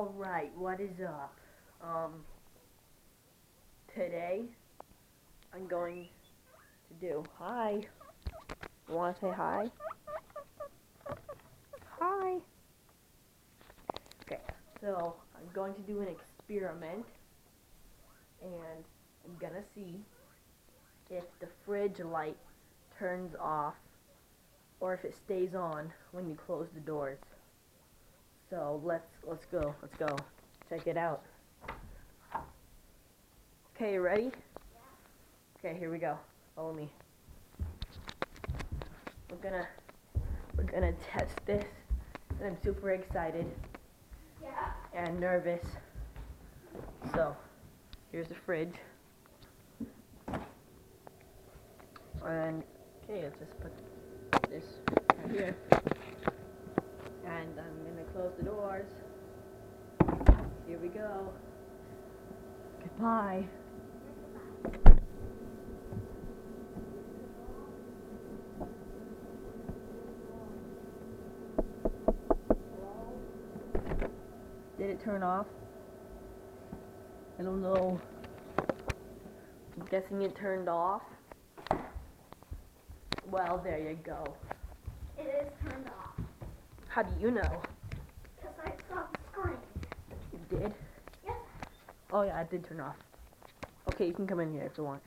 Alright, what is up? Today I'm going to do hi. You wanna say hi? Hi. Okay, so I'm going to do an experiment and I'm gonna see if the fridge light turns off or if it stays on when you close the doors. So let's go. Check it out. Okay, you ready? Okay, here we go. Follow me. We're gonna test this, and I'm super excited and nervous. So here's the fridge, and okay, let's just put this right here, and I'm gonna close the doors. Here we go. Goodbye. Did it turn off? I don't know. I'm guessing it turned off. Well, there you go. It is turned off. How do you know? Because I saw the screen. You did? Yes. Oh yeah, it did turn off. Okay, you can come in here if you want.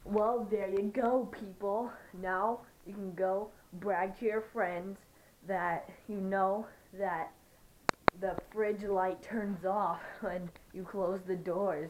Well, there you go, people. Now you can go brag to your friends that you know that the fridge light turns off when you close the doors.